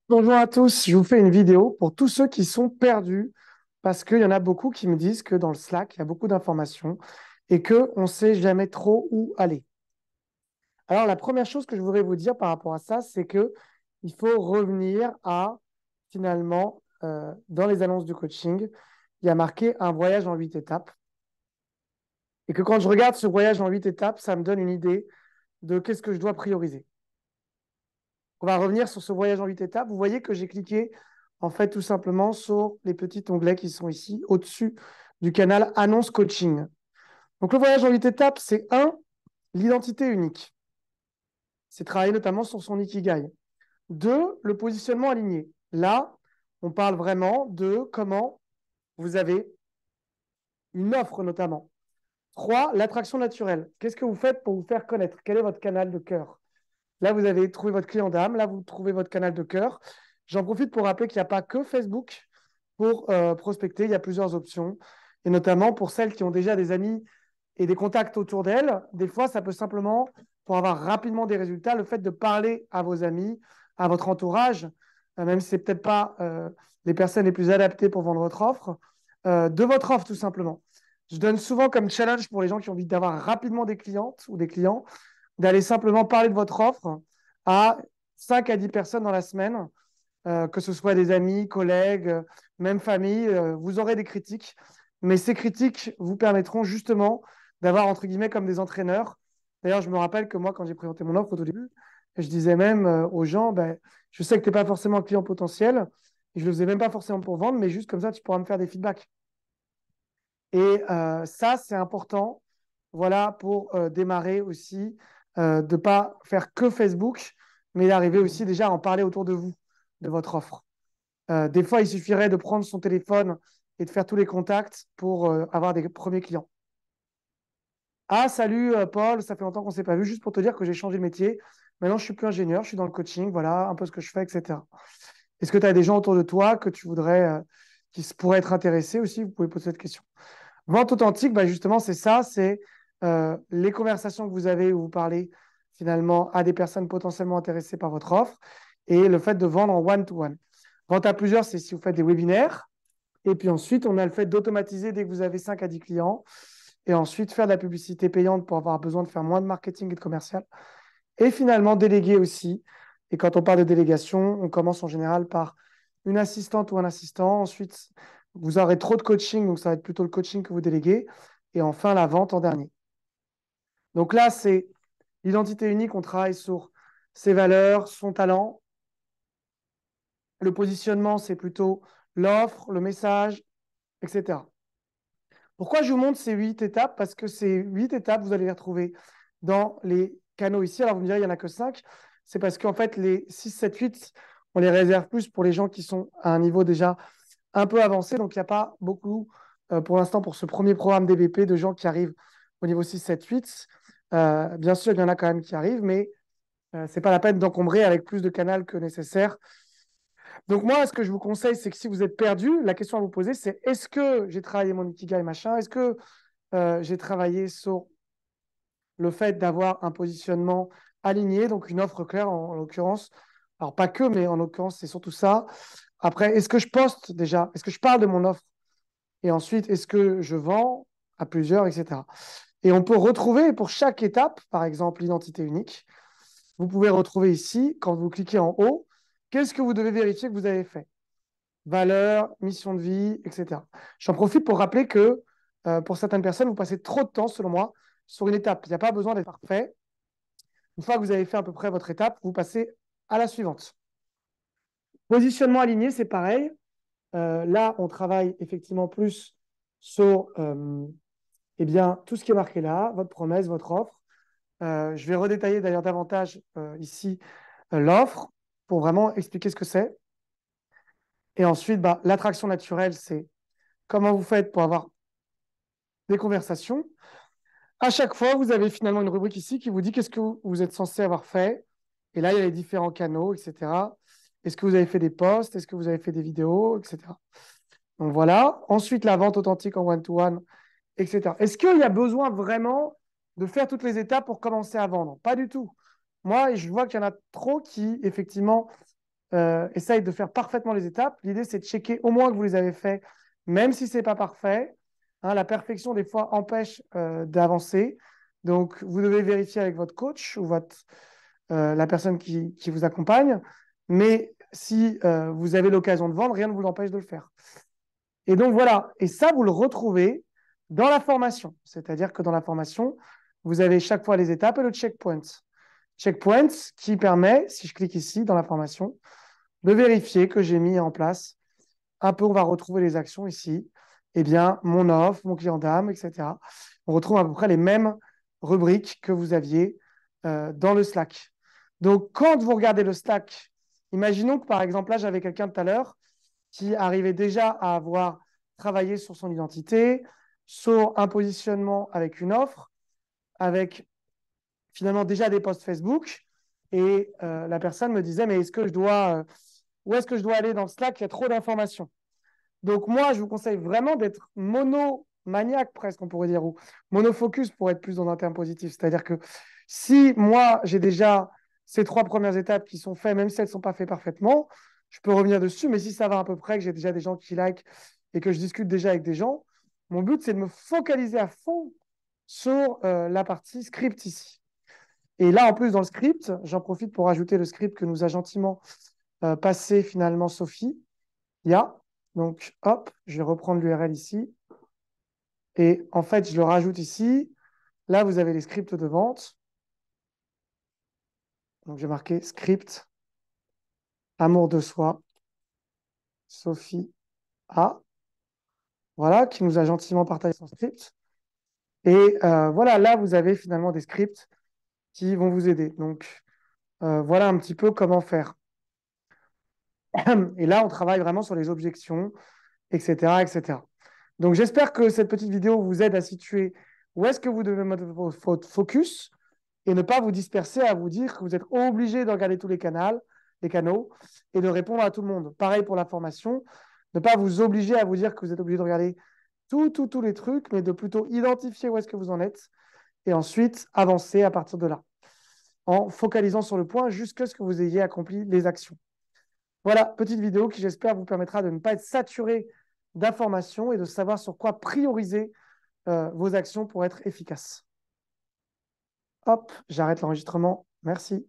Bonjour à tous, je vous fais une vidéo pour tous ceux qui sont perdus parce qu'il y en a beaucoup qui me disent que dans le Slack, il y a beaucoup d'informations et qu'on ne sait jamais trop où aller. Alors, la première chose que je voudrais vous dire par rapport à ça, c'est que il faut revenir à, finalement, dans les annonces du coaching, il y a marqué un voyage en 8 étapes et que quand je regarde ce voyage en 8 étapes, ça me donne une idée de qu'est-ce que je dois prioriser. On va revenir sur ce voyage en 8 étapes. Vous voyez que j'ai cliqué en fait tout simplement sur les petits onglets qui sont ici au-dessus du canal Annonce Coaching. Donc le voyage en 8 étapes, c'est un, l'identité unique. C'est travailler notamment sur son ikigai. Deux, le positionnement aligné. Là, on parle vraiment de comment vous avez une offre notamment. Trois, l'attraction naturelle. Qu'est-ce que vous faites pour vous faire connaître? Quel est votre canal de cœur? Là, vous avez trouvé votre client d'âme. Là, vous trouvez votre canal de cœur. J'en profite pour rappeler qu'il n'y a pas que Facebook pour prospecter. Il y a plusieurs options. Et notamment pour celles qui ont déjà des amis et des contacts autour d'elles. Des fois, ça peut simplement, pour avoir rapidement des résultats, le fait de parler à vos amis, à votre entourage, même si ce n'est peut-être pas les personnes les plus adaptées pour vendre votre offre, de votre offre tout simplement. Je donne souvent comme challenge pour les gens qui ont envie d'avoir rapidement des clientes ou des clients, d'aller simplement parler de votre offre à 5 à 10 personnes dans la semaine, que ce soit des amis, collègues, même famille. Vous aurez des critiques, mais ces critiques vous permettront justement d'avoir, entre guillemets, comme des entraîneurs. D'ailleurs, je me rappelle que moi, quand j'ai présenté mon offre au tout début, je disais même aux gens, ben, je sais que tu n'es pas forcément un client potentiel, et je ne le faisais même pas forcément pour vendre, mais juste comme ça, tu pourras me faire des feedbacks. Et ça, c'est important, voilà, pour démarrer aussi, de ne pas faire que Facebook, mais d'arriver aussi déjà à en parler autour de vous, de votre offre. Des fois, il suffirait de prendre son téléphone et de faire tous les contacts pour avoir des premiers clients. Ah, salut Paul, ça fait longtemps qu'on ne s'est pas vu, juste pour te dire que j'ai changé de métier. Maintenant, je suis plus ingénieur, je suis dans le coaching, voilà un peu ce que je fais, etc. Est-ce que tu as des gens autour de toi que tu voudrais, pourraient être intéressés aussi? Vous pouvez poser cette question. Vente authentique, bah justement, c'est ça, c'est les conversations que vous avez où vous parlez finalement à des personnes potentiellement intéressées par votre offre et le fait de vendre en one-to-one. Vente à plusieurs, c'est si vous faites des webinaires. Et puis ensuite, on a le fait d'automatiser dès que vous avez 5 à 10 clients. Et ensuite, faire de la publicité payante pour avoir besoin de faire moins de marketing et de commercial. Et finalement, déléguer aussi. Et quand on parle de délégation, on commence en général par une assistante ou un assistant. Ensuite, vous aurez trop de coaching, donc ça va être plutôt le coaching que vous déléguez. Et enfin, la vente en dernier. Donc là, c'est l'identité unique. On travaille sur ses valeurs, son talent. Le positionnement, c'est plutôt l'offre, le message, etc. Pourquoi je vous montre ces 8 étapes? Parce que ces 8 étapes, vous allez les retrouver dans les canaux ici. Alors, vous me direz, il n'y en a que 5. C'est parce qu'en fait, les 6, 7, 8, on les réserve plus pour les gens qui sont à un niveau déjà un peu avancé. Donc, il n'y a pas beaucoup, pour l'instant, pour ce premier programme DBP, de gens qui arrivent au niveau 6, 7, 8. Bien sûr, il y en a quand même qui arrivent, mais ce n'est pas la peine d'encombrer avec plus de canaux que nécessaire. Donc moi, ce que je vous conseille, c'est que si vous êtes perdu, la question à vous poser, c'est est-ce que j'ai travaillé mon ikigai machin? Est-ce que j'ai travaillé sur le fait d'avoir un positionnement aligné, donc une offre claire en l'occurrence. Alors pas que, mais en l'occurrence, c'est surtout ça. Après, est-ce que je poste déjà? Est-ce que je parle de mon offre? Et ensuite, est-ce que je vends à plusieurs, etc. Et on peut retrouver pour chaque étape, par exemple, l'identité unique. Vous pouvez retrouver ici, quand vous cliquez en haut, qu'est-ce que vous devez vérifier que vous avez fait? Valeur, mission de vie, etc. J'en profite pour rappeler que pour certaines personnes, vous passez trop de temps, selon moi, sur une étape. Il n'y a pas besoin d'être parfait. Une fois que vous avez fait à peu près votre étape, vous passez à la suivante. Positionnement aligné, c'est pareil. Là, on travaille effectivement plus sur eh bien, tout ce qui est marqué là, votre promesse, votre offre. Je vais redétailler d'ailleurs davantage ici l'offre pour vraiment expliquer ce que c'est. Et ensuite, bah, l'attraction naturelle, c'est comment vous faites pour avoir des conversations. À chaque fois, vous avez finalement une rubrique ici qui vous dit qu'est-ce que vous êtes censé avoir fait. Et là, il y a les différents canaux, etc. Est-ce que vous avez fait des posts? Est-ce que vous avez fait des vidéos, etc. Donc voilà. Ensuite, la vente authentique en one-to-one, etc. Est-ce qu'il y a besoin vraiment de faire toutes les étapes pour commencer à vendre? Pas du tout. Moi, je vois qu'il y en a trop qui, effectivement, essaye de faire parfaitement les étapes. L'idée, c'est de checker au moins que vous les avez fait, même si ce n'est pas parfait. Hein, la perfection, des fois, empêche d'avancer. Donc, vous devez vérifier avec votre coach ou la personne qui vous accompagne. Mais si vous avez l'occasion de vendre, rien ne vous empêche de le faire. Et donc, voilà. Et ça, vous le retrouvez dans la formation. C'est-à-dire que dans la formation, vous avez chaque fois les étapes et le checkpoint. Checkpoint qui permet, si je clique ici dans la formation, de vérifier que j'ai mis en place un peu, on va retrouver les actions ici, eh bien, mon offre, mon client d'âme, etc. On retrouve à peu près les mêmes rubriques que vous aviez dans le Slack. Donc, quand vous regardez le Slack, imaginons que, par exemple, là, j'avais quelqu'un tout à l'heure qui arrivait déjà à avoir travaillé sur son identité, sur un positionnement avec une offre, avec finalement déjà des posts Facebook. Et la personne me disait, mais où est-ce que je dois aller dans le Slack? Il y a trop d'informations. Donc moi, je vous conseille vraiment d'être monomaniaque presque, on pourrait dire, ou monofocus pour être plus dans un terme positif. C'est-à-dire que si moi, j'ai déjà ces 3 premières étapes qui sont faites, même si elles ne sont pas faites parfaitement, je peux revenir dessus. Mais si ça va à peu près, que j'ai déjà des gens qui like et que je discute déjà avec des gens, mon but, c'est de me focaliser à fond sur la partie script ici. Et là, en plus, dans le script, j'en profite pour ajouter le script que nous a gentiment passé finalement Sophie. Donc, hop, je vais reprendre l'URL ici. Et en fait, je le rajoute ici. Là, vous avez les scripts de vente. Donc, j'ai marqué script, amour de soi, Sophie A. Voilà, qui nous a gentiment partagé son script. Et voilà, là, vous avez finalement des scripts qui vont vous aider. Donc, voilà un petit peu comment faire. Et là, on travaille vraiment sur les objections, etc., etc. Donc, j'espère que cette petite vidéo vous aide à situer où est-ce que vous devez mettre votre focus et ne pas vous disperser à vous dire que vous êtes obligé de regarder tous les canaux et de répondre à tout le monde. Pareil pour la formation, ne pas vous obliger à vous dire que vous êtes obligé de regarder tous les trucs, mais de plutôt identifier où est-ce que vous en êtes et ensuite avancer à partir de là, en focalisant sur le point jusqu'à ce que vous ayez accompli les actions. Voilà, petite vidéo qui, j'espère, vous permettra de ne pas être saturé d'informations et de savoir sur quoi prioriser vos actions pour être efficaces. Hop, j'arrête l'enregistrement. Merci.